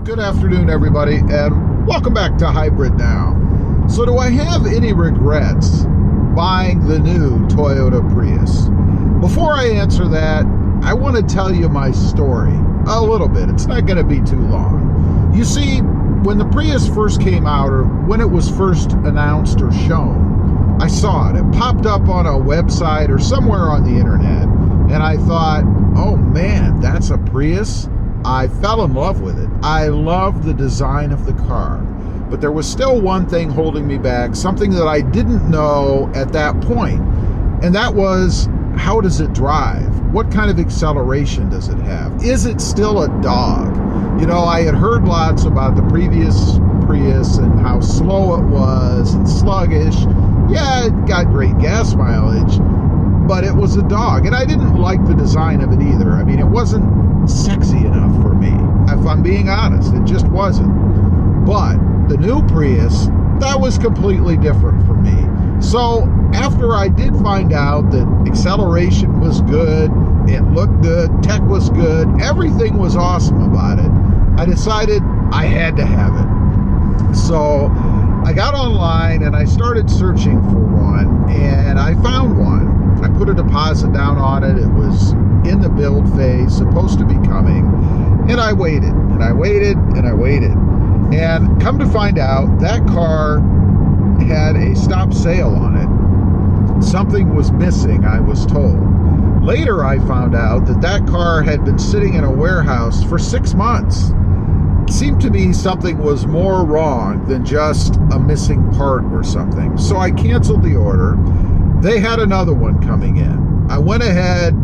Good afternoon, everybody, and welcome back to Hybrid Now. So do I have any regrets buying the new Toyota Prius? Before I answer that, I want to tell you my story a little bit. It's not going to be too long. You see, when the Prius first came out, or when it was first announced or shown, I saw it. It popped up on a website or somewhere on the internet, and I thought, oh man, that's a Prius? I fell in love with it. I love the design of the car. But there was still one thing holding me back, something that I didn't know at that point. And that was, how does it drive? What kind of acceleration does it have? Is it still a dog? You know, I had heard lots about the previous Prius and how slow it was and sluggish. Yeah, it got great gas mileage, but it was a dog. And I didn't like the design of it either. I mean, it wasn't sexy enough for me. If I'm being honest, it just wasn't. But the new Prius, that was completely different for me. So after I did find out that acceleration was good, it looked good, tech was good, everything was awesome about it, I decided I had to have it. So I got online and I started searching for one, and I found one. I put a deposit down on it. It was in the build phase, supposed to be coming, and I waited and I waited and I waited, and come to find out that car had a stop sale on it. Something was missing, I was told. Later I found out that that car had been sitting in a warehouse for 6 months. It seemed to me something was more wrong than just a missing part or something. So I canceled the order. They had another one coming in. I went ahead,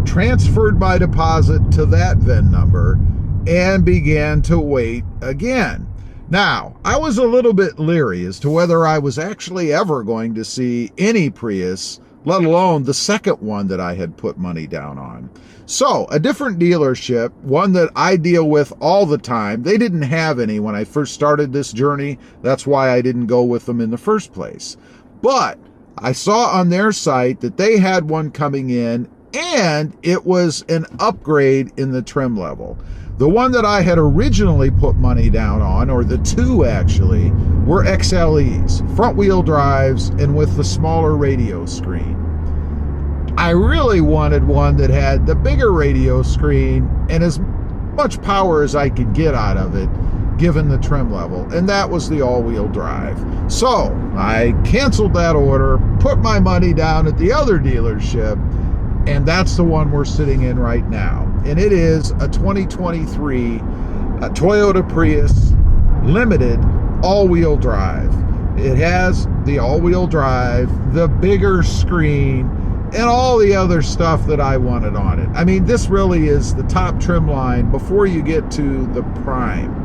transferred my deposit to that VIN number, and began to wait again. Now, I was a little bit leery as to whether I was actually ever going to see any Prius, let alone the second one that I had put money down on. So, a different dealership, one that I deal with all the time. They didn't have any when I first started this journey. That's why I didn't go with them in the first place. But I saw on their site that they had one coming in, and it was an upgrade in the trim level. The one that I had originally put money down on, or the two actually, were XLEs, front wheel drives, and with the smaller radio screen. I really wanted one that had the bigger radio screen and as much power as I could get out of it, given the trim level, and that was the all-wheel drive. So I canceled that order, put my money down at the other dealership, and that's the one we're sitting in right now. And it is a 2023 Toyota Prius Limited all-wheel drive. It has the all-wheel drive, the bigger screen, and all the other stuff that I wanted on it. I mean, this really is the top trim line before you get to the Prime.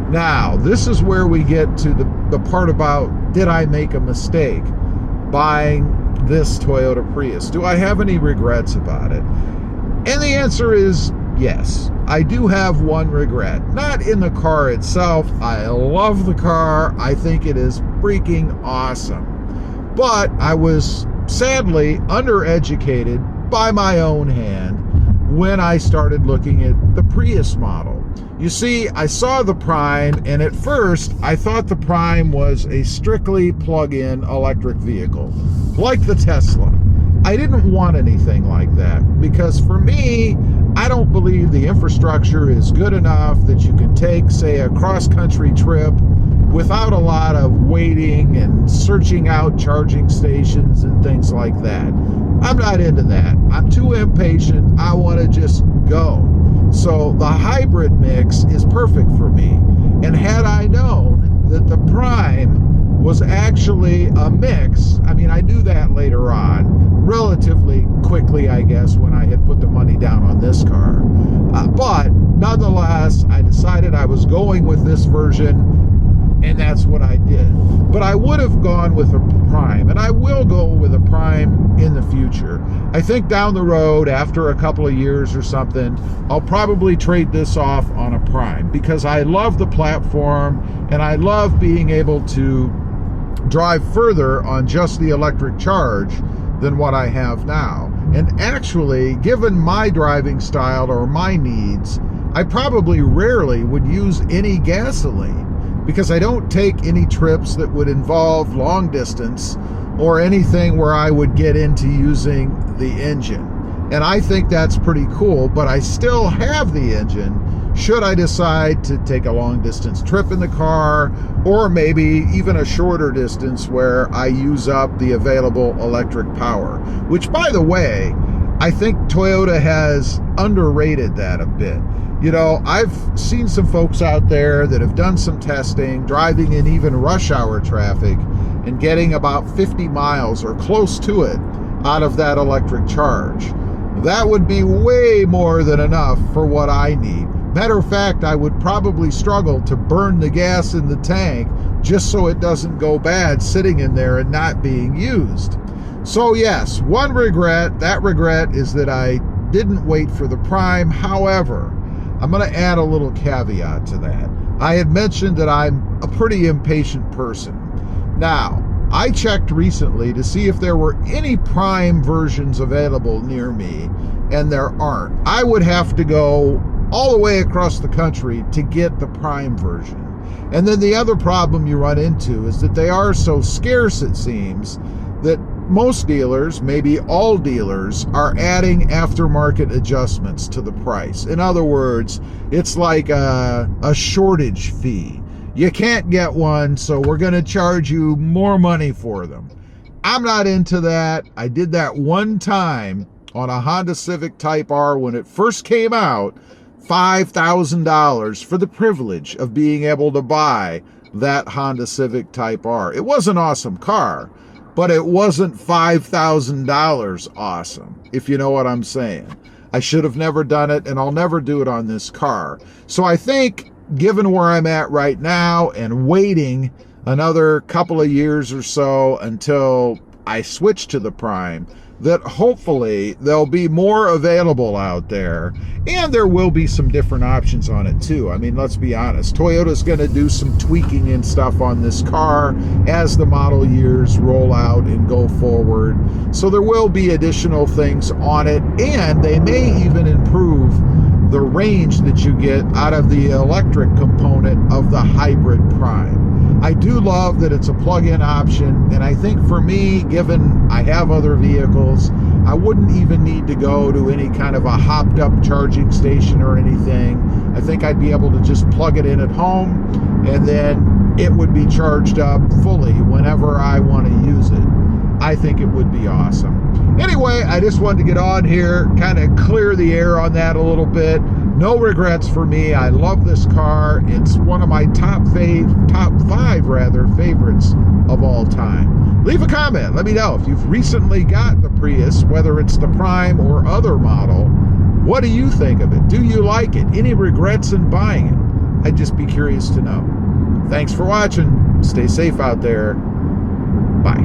Now, this is where we get to the part about, did I make a mistake buying this Toyota Prius? Do I have any regrets about it? And the answer is yes. I do have one regret. Not in the car itself. I love the car. I think it is freaking awesome. But I was sadly undereducated by my own hand when I started looking at the Prius model. You see, I saw the Prime, and at first I thought the Prime was a strictly plug-in electric vehicle, like the Tesla. I didn't want anything like that, because for me, I don't believe the infrastructure is good enough that you can take, say, a cross-country trip without a lot of waiting and searching out charging stations and things like that. I'm not into that. I'm too impatient. I want to just go. So the hybrid mix is perfect for me. And had I known that the Prime was actually a mix, I mean, I knew that later on, relatively quickly, I guess, when I had put the money down on this car. But nonetheless, I decided I was going with this version, and that's what I did. But I would have gone with a Prime, and I will go with a Prime in the future. I think down the road, after a couple of years or something, I'll probably trade this off on a Prime, because I love the platform, and I love being able to drive further on just the electric charge than what I have now. And actually, given my driving style or my needs, I probably rarely would use any gasoline because I don't take any trips that would involve long distance or anything where I would get into using the engine. And I think that's pretty cool, but I still have the engine should I decide to take a long distance trip in the car, or maybe even a shorter distance where I use up the available electric power, which, by the way, I think Toyota has underrated that a bit. You know, I've seen some folks out there that have done some testing, driving in even rush hour traffic and getting about 50 miles or close to it out of that electric charge. That would be way more than enough for what I need. Matter of fact, I would probably struggle to burn the gas in the tank just so it doesn't go bad sitting in there and not being used. So yes, one regret, that regret is that I didn't wait for the Prime. However, I'm going to add a little caveat to that. I had mentioned that I'm a pretty impatient person. Now, I checked recently to see if there were any Prime versions available near me, and there aren't. I would have to go all the way across the country to get the Prime version. And then the other problem you run into is that they are so scarce, it seems, that most dealers, maybe all dealers, are adding aftermarket adjustments to the price. In other words, it's like a shortage fee. You can't get one, so we're going to charge you more money for them. I'm not into that. I did that one time on a Honda Civic Type R when it first came out, $5,000 for the privilege of being able to buy that Honda Civic Type R. It was an awesome car, but it wasn't $5,000 awesome, if you know what I'm saying. I should have never done it, and I'll never do it on this car. So I think, given where I'm at right now and waiting another couple of years or so until I switch to the Prime, that hopefully there'll be more available out there, and there will be some different options on it too. I mean, let's be honest, Toyota's going to do some tweaking and stuff on this car as the model years roll out and go forward. So there will be additional things on it, and they may even improve the range that you get out of the electric component of the hybrid Prime. I do love that it's a plug-in option, and I think for me, given I have other vehicles, I wouldn't even need to go to any kind of a hopped-up charging station or anything. I think I'd be able to just plug it in at home, and then it would be charged up fully whenever I want to use it. I think it would be awesome. Anyway, I just wanted to get on here, kind of clear the air on that a little bit. No regrets for me. I love this car. It's one of my top five favorites of all time. Leave a comment. Let me know if you've recently got the Prius, whether it's the Prime or other model. What do you think of it? Do you like it? Any regrets in buying it? I'd just be curious to know. Thanks for watching. Stay safe out there. Bye.